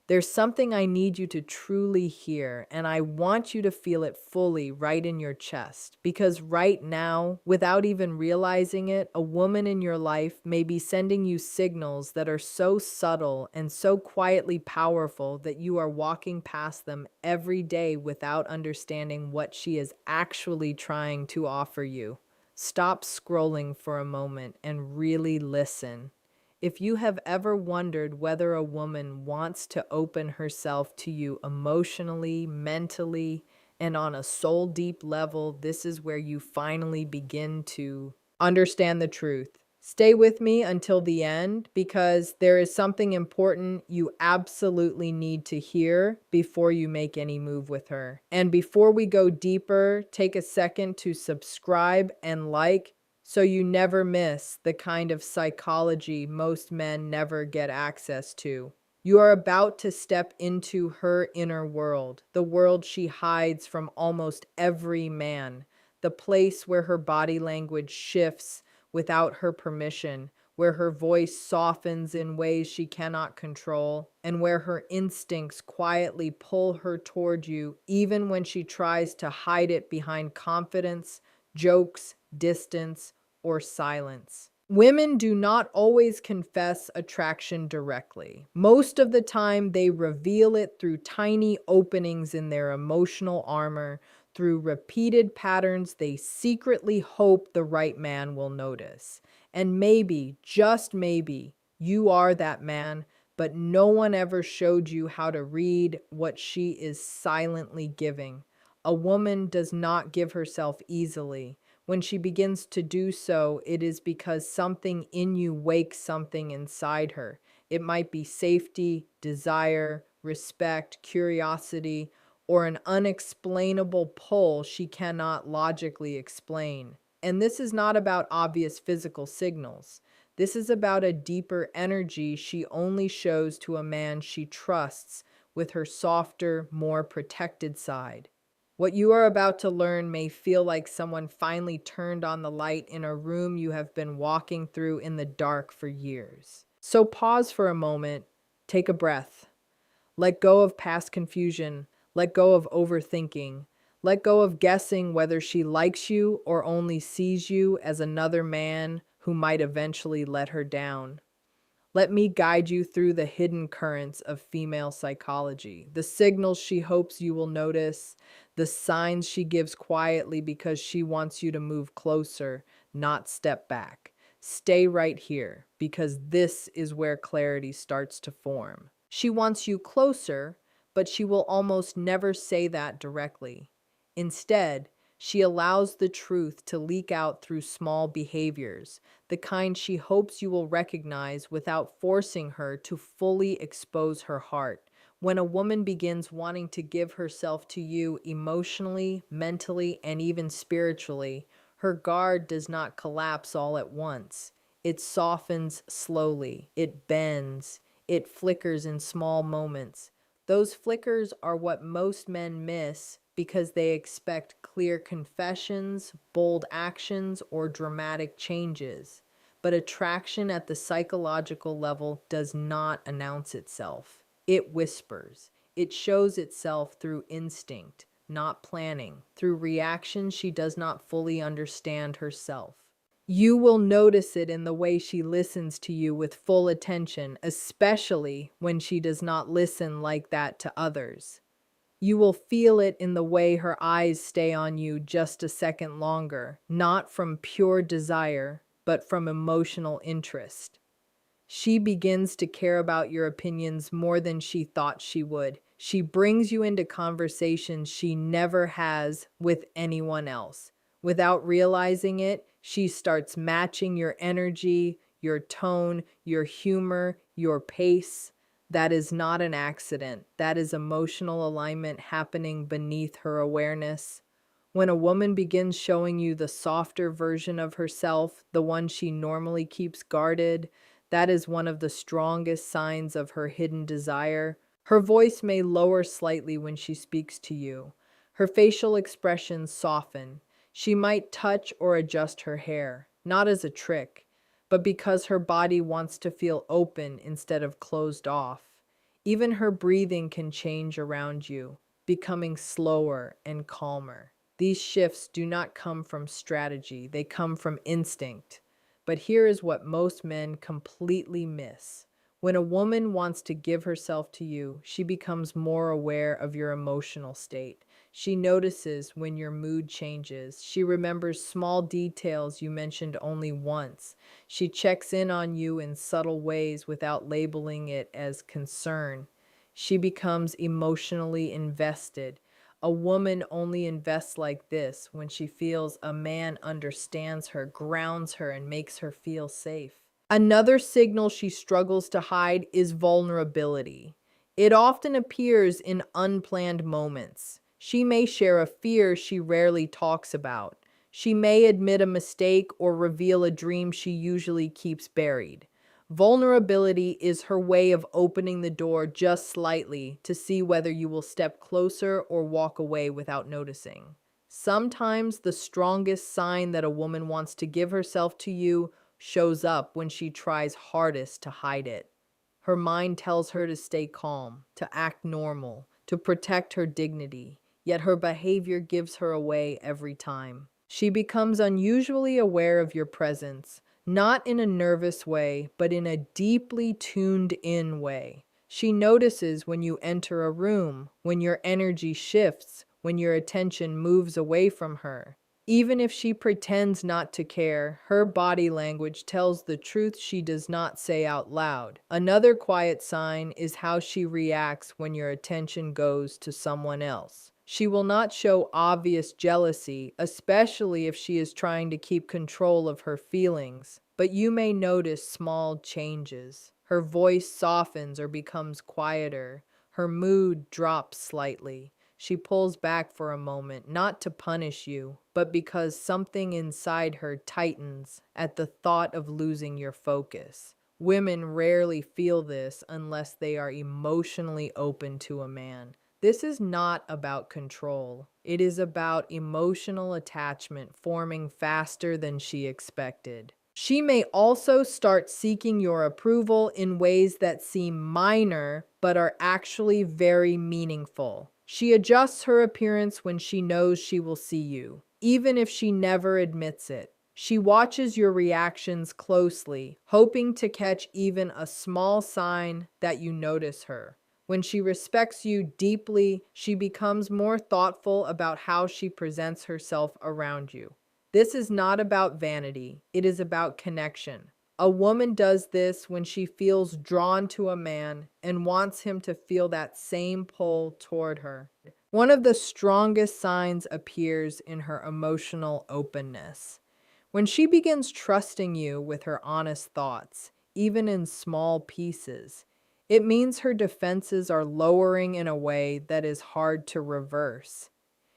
There's something I need you to truly hear, and I want you to feel it fully right in your chest. Because right now, without even realizing it, a woman in your life may be sending you signals that are so subtle and so quietly powerful that you are walking past them every day without understanding what she is actually trying to offer you. Stop scrolling for a moment and really listen. If you have ever wondered whether a woman wants to open herself to you emotionally, mentally, and on a soul deep level, this is where you finally begin to understand the truth. Stay with me until the end because there is something important you absolutely need to hear before you make any move with her. And before we go deeper, take a second to subscribe and like so you never miss the kind of psychology most men never get access to. You are about to step into her inner world, the world she hides from almost every man, the place where her body language shifts without her permission, where her voice softens in ways she cannot control, and where her instincts quietly pull her toward you even when she tries to hide it behind confidence, jokes, distance, or silence. Women do not always confess attraction directly. Most of the time, they reveal it through tiny openings in their emotional armor, through repeated patterns they secretly hope the right man will notice. And maybe, just maybe, you are that man, but no one ever showed you how to read what she is silently giving. A woman does not give herself easily. When she begins to do so, it is because something in you wakes something inside her. It might be safety, desire, respect, curiosity, or an unexplainable pull she cannot logically explain. And this is not about obvious physical signals. This is about a deeper energy she only shows to a man she trusts with her softer, more protected side. What you are about to learn may feel like someone finally turned on the light in a room you have been walking through in the dark for years. So pause for a moment, take a breath, let go of past confusion, let go of overthinking, let go of guessing whether she likes you or only sees you as another man who might eventually let her down. Let me guide you through the hidden currents of female psychology, the signals she hopes you will notice, the signs she gives quietly because she wants you to move closer, not step back. Stay right here because this is where clarity starts to form. She wants you closer, but she will almost never say that directly. Instead, she allows the truth to leak out through small behaviors, the kind she hopes you will recognize without forcing her to fully expose her heart. When a woman begins wanting to give herself to you emotionally, mentally, and even spiritually, her guard does not collapse all at once. It softens slowly, it bends, it flickers in small moments. Those flickers are what most men miss because they expect clear confessions, bold actions, or dramatic changes. But attraction at the psychological level does not announce itself. It whispers. It shows itself through instinct, not planning, through reactions she does not fully understand herself. You will notice it in the way she listens to you with full attention, especially when she does not listen like that to others. You will feel it in the way her eyes stay on you just a second longer, not from pure desire, but from emotional interest. She begins to care about your opinions more than she thought she would. She brings you into conversations she never has with anyone else. Without realizing it, she starts matching your energy, your tone, your humor, your pace. That is not an accident. That is emotional alignment happening beneath her awareness. When a woman begins showing you the softer version of herself, the one she normally keeps guarded, that is one of the strongest signs of her hidden desire. Her voice may lower slightly when she speaks to you. Her facial expressions soften. She might touch or adjust her hair, not as a trick, but because her body wants to feel open instead of closed off. Even her breathing can change around you, becoming slower and calmer. These shifts do not come from strategy, they come from instinct. But here is what most men completely miss. When a woman wants to give herself to you, she becomes more aware of your emotional state. She notices when your mood changes. She remembers small details you mentioned only once. She checks in on you in subtle ways without labeling it as concern. She becomes emotionally invested. A woman only invests like this when she feels a man understands her, grounds her, and makes her feel safe. Another signal she struggles to hide is vulnerability. It often appears in unplanned moments. She may share a fear she rarely talks about. She may admit a mistake or reveal a dream she usually keeps buried. Vulnerability is her way of opening the door just slightly to see whether you will step closer or walk away without noticing. Sometimes the strongest sign that a woman wants to give herself to you shows up when she tries hardest to hide it. Her mind tells her to stay calm, to act normal, to protect her dignity, yet her behavior gives her away every time. She becomes unusually aware of your presence, not in a nervous way, but in a deeply tuned in way. She notices when you enter a room, when your energy shifts, when your attention moves away from her. Even if she pretends not to care, her body language tells the truth she does not say out loud. Another quiet sign is how she reacts when your attention goes to someone else. She will not show obvious jealousy, especially if she is trying to keep control of her feelings, but you may notice small changes. Her voice softens or becomes quieter. Her mood drops slightly. She pulls back for a moment, not to punish you, but because something inside her tightens at the thought of losing your focus. Women rarely feel this unless they are emotionally open to a man. This is not about control. It is about emotional attachment forming faster than she expected. She may also start seeking your approval in ways that seem minor but are actually very meaningful. She adjusts her appearance when she knows she will see you, even if she never admits it. She watches your reactions closely, hoping to catch even a small sign that you notice her. When she respects you deeply, she becomes more thoughtful about how she presents herself around you. This is not about vanity, it is about connection. A woman does this when she feels drawn to a man and wants him to feel that same pull toward her. One of the strongest signs appears in her emotional openness. When she begins trusting you with her honest thoughts, even in small pieces, it means her defenses are lowering in a way that is hard to reverse.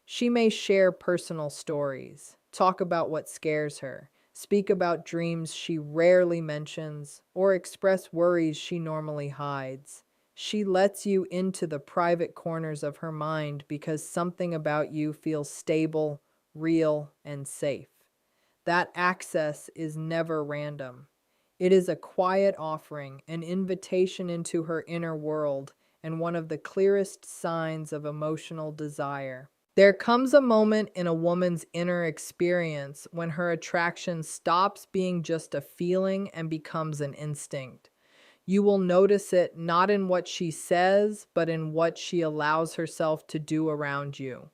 She may share personal stories, talk about what scares her, speak about dreams she rarely mentions, or express worries she normally hides. She lets you into the private corners of her mind because something about you feels stable, real, and safe. That access is never random. It is a quiet offering, an invitation into her inner world, and one of the clearest signs of emotional desire. There comes a moment in a woman's inner experience when her attraction stops being just a feeling and becomes an instinct. You will notice it not in what she says, but in what she allows herself to do around you.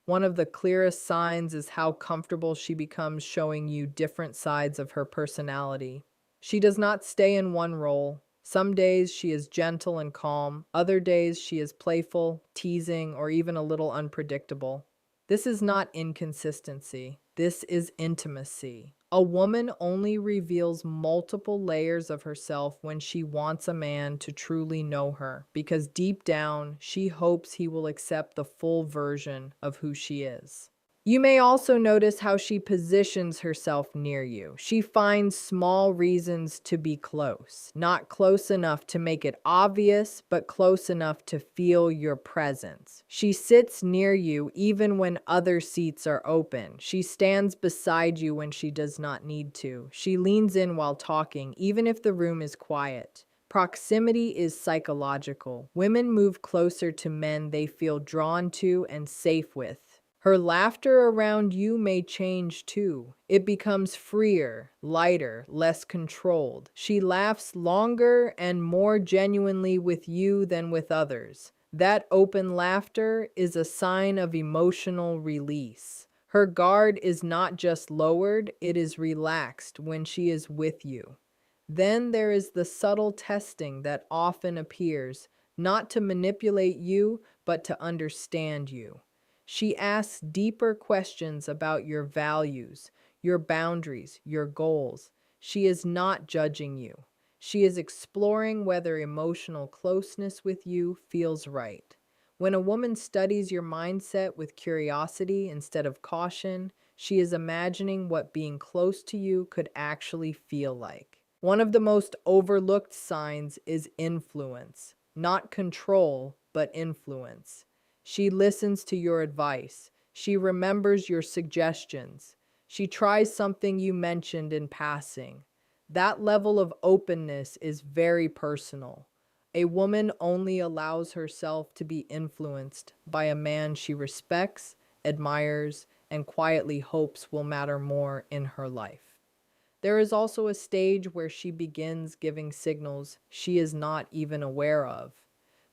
One of the clearest signs is how comfortable she becomes showing you different sides of her personality. She does not stay in one role. Some days she is gentle and calm, other days she is playful, teasing, or even a little unpredictable. This is not inconsistency, this is intimacy. A woman only reveals multiple layers of herself when she wants a man to truly know her, because deep down, she hopes he will accept the full version of who she is. You may also notice how she positions herself near you. She finds small reasons to be close, not close enough to make it obvious, but close enough to feel your presence. She sits near you even when other seats are open. She stands beside you when she does not need to. She leans in while talking, even if the room is quiet. Proximity is psychological. Women move closer to men they feel drawn to and safe with. Her laughter around you may change too. It becomes freer, lighter, less controlled. She laughs longer and more genuinely with you than with others. That open laughter is a sign of emotional release. Her guard is not just lowered, it is relaxed when she is with you. Then there is the subtle testing that often appears, not to manipulate you, but to understand you. She asks deeper questions about your values, your boundaries, your goals. She is not judging you. She is exploring whether emotional closeness with you feels right. When a woman studies your mindset with curiosity instead of caution, she is imagining what being close to you could actually feel like. One of the most overlooked signs is influence, not control, but influence. She listens to your advice. She remembers your suggestions. She tries something you mentioned in passing. That level of openness is very personal. A woman only allows herself to be influenced by a man she respects, admires, and quietly hopes will matter more in her life. There is also a stage where she begins giving signals she is not even aware of,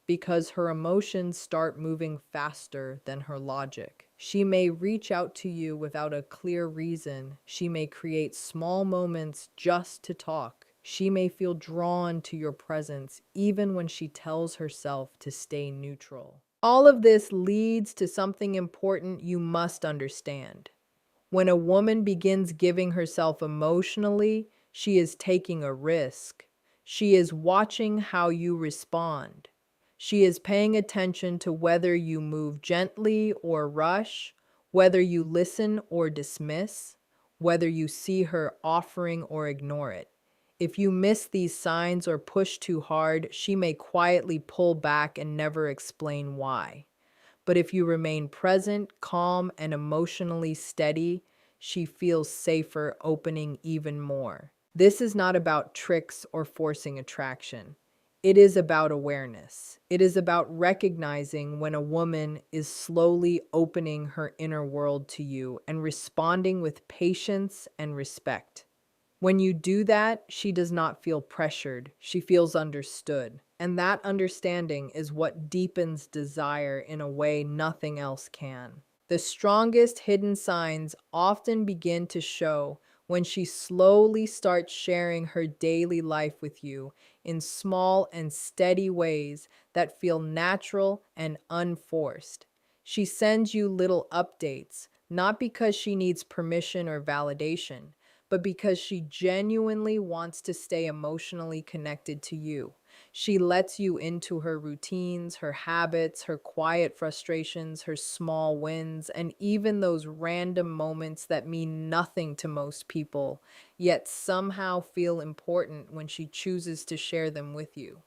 because her emotions start moving faster than her logic. She may reach out to you without a clear reason. She may create small moments just to talk. She may feel drawn to your presence even when she tells herself to stay neutral. All of this leads to something important you must understand. When a woman begins giving herself emotionally, she is taking a risk. She is watching how you respond. She is paying attention to whether you move gently or rush, whether you listen or dismiss, whether you see her offering or ignore it. If you miss these signs or push too hard, she may quietly pull back and never explain why. But if you remain present, calm, and emotionally steady, she feels safer opening even more. This is not about tricks or forcing attraction. It is about awareness. It is about recognizing when a woman is slowly opening her inner world to you and responding with patience and respect. When you do that, she does not feel pressured. She feels understood. And that understanding is what deepens desire in a way nothing else can. The strongest hidden signs often begin to show when she slowly starts sharing her daily life with you in small and steady ways that feel natural and unforced. She sends you little updates, not because she needs permission or validation, but because she genuinely wants to stay emotionally connected to you. She lets you into her routines, her habits, her quiet frustrations, her small wins, and even those random moments that mean nothing to most people, yet somehow feel important when she chooses to share them with you.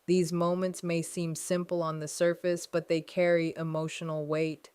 These moments may seem simple on the surface, but they carry emotional weight.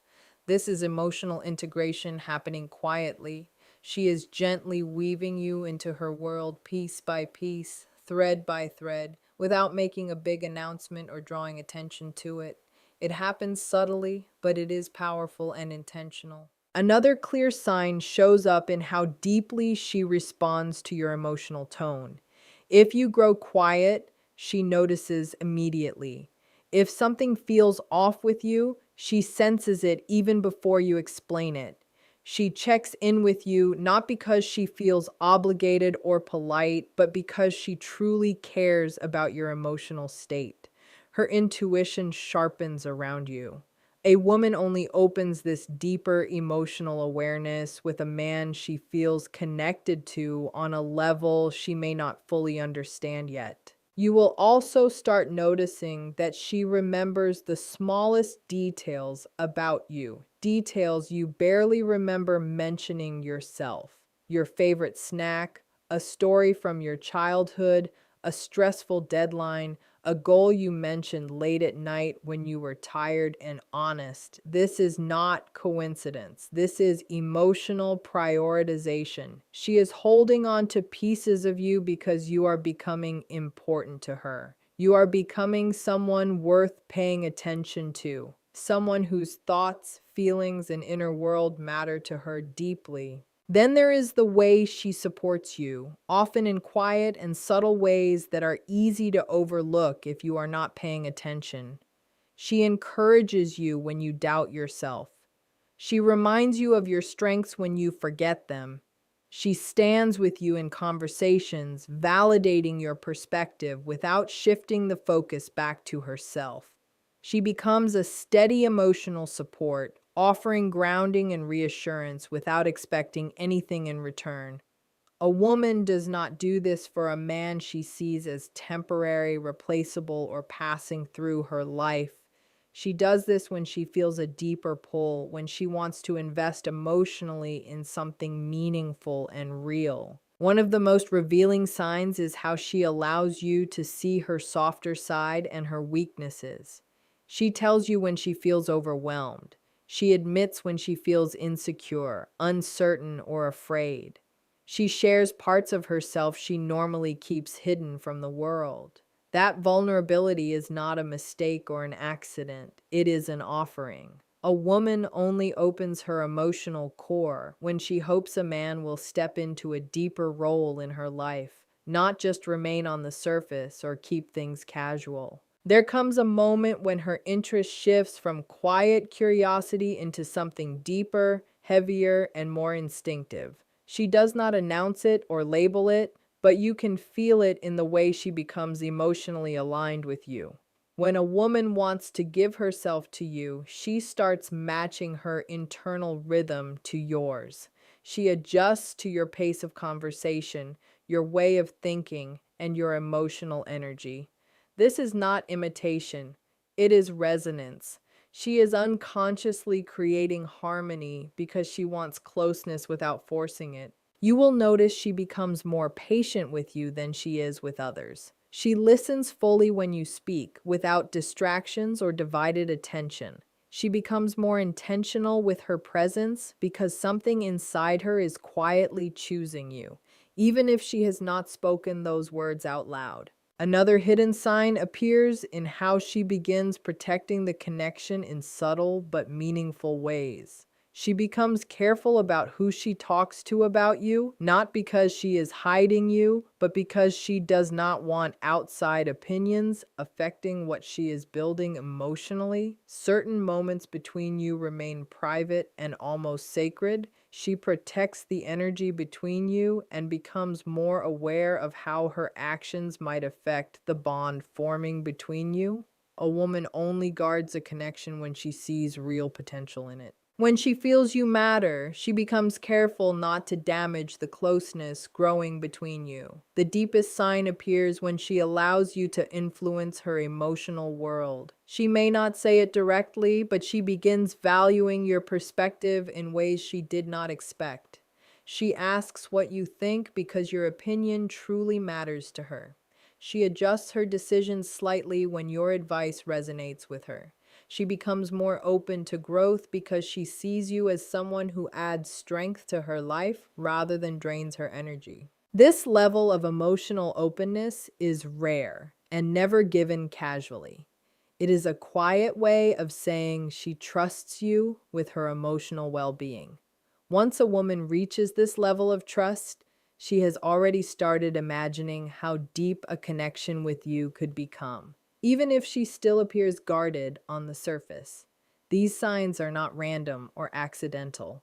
This is emotional integration happening quietly. She is gently weaving you into her world piece by piece, thread by thread, without making a big announcement or drawing attention to it. It happens subtly, but it is powerful and intentional. Another clear sign shows up in how deeply she responds to your emotional tone. If you grow quiet, she notices immediately. If something feels off with you, she senses it even before you explain it. She checks in with you not because she feels obligated or polite, but because she truly cares about your emotional state. Her intuition sharpens around you. A woman only opens this deeper emotional awareness with a man she feels connected to on a level she may not fully understand yet. You will also start noticing that she remembers the smallest details about you, details you barely remember mentioning yourself. Your favorite snack, a story from your childhood, a stressful deadline, a goal you mentioned late at night when you were tired and honest. This is not coincidence. This is emotional prioritization. She is holding on to pieces of you because you are becoming important to her. You are becoming someone worth paying attention to, someone whose thoughts, feelings, and inner world matter to her deeply. Then there is the way she supports you, often in quiet and subtle ways that are easy to overlook if you are not paying attention. She encourages you when you doubt yourself. She reminds you of your strengths when you forget them. She stands with you in conversations, validating your perspective without shifting the focus back to herself. She becomes a steady emotional support, offering grounding and reassurance without expecting anything in return. A woman does not do this for a man she sees as temporary, replaceable, or passing through her life. She does this when she feels a deeper pull, when she wants to invest emotionally in something meaningful and real. One of the most revealing signs is how she allows you to see her softer side and her weaknesses. She tells you when she feels overwhelmed. She admits when she feels insecure, uncertain, or afraid. She shares parts of herself she normally keeps hidden from the world. That vulnerability is not a mistake or an accident, it is an offering. A woman only opens her emotional core when she hopes a man will step into a deeper role in her life, not just remain on the surface or keep things casual. There comes a moment when her interest shifts from quiet curiosity into something deeper, heavier, and more instinctive. She does not announce it or label it, but you can feel it in the way she becomes emotionally aligned with you. When a woman wants to give herself to you, she starts matching her internal rhythm to yours. She adjusts to your pace of conversation, your way of thinking, and your emotional energy. This is not imitation, it is resonance. She is unconsciously creating harmony because she wants closeness without forcing it. You will notice she becomes more patient with you than she is with others. She listens fully when you speak, without distractions or divided attention. She becomes more intentional with her presence because something inside her is quietly choosing you, even if she has not spoken those words out loud. Another hidden sign appears in how she begins protecting the connection in subtle but meaningful ways. She becomes careful about who she talks to about you, not because she is hiding you, but because she does not want outside opinions affecting what she is building emotionally. Certain moments between you remain private and almost sacred. She protects the energy between you and becomes more aware of how her actions might affect the bond forming between you. A woman only guards a connection when she sees real potential in it. When she feels you matter, she becomes careful not to damage the closeness growing between you. The deepest sign appears when she allows you to influence her emotional world. She may not say it directly, but she begins valuing your perspective in ways she did not expect. She asks what you think because your opinion truly matters to her. She adjusts her decisions slightly when your advice resonates with her. She becomes more open to growth because she sees you as someone who adds strength to her life rather than drains her energy. This level of emotional openness is rare and never given casually. It is a quiet way of saying she trusts you with her emotional well-being. Once a woman reaches this level of trust, she has already started imagining how deep a connection with you could become, even if she still appears guarded on the surface. These signs are not random or accidental.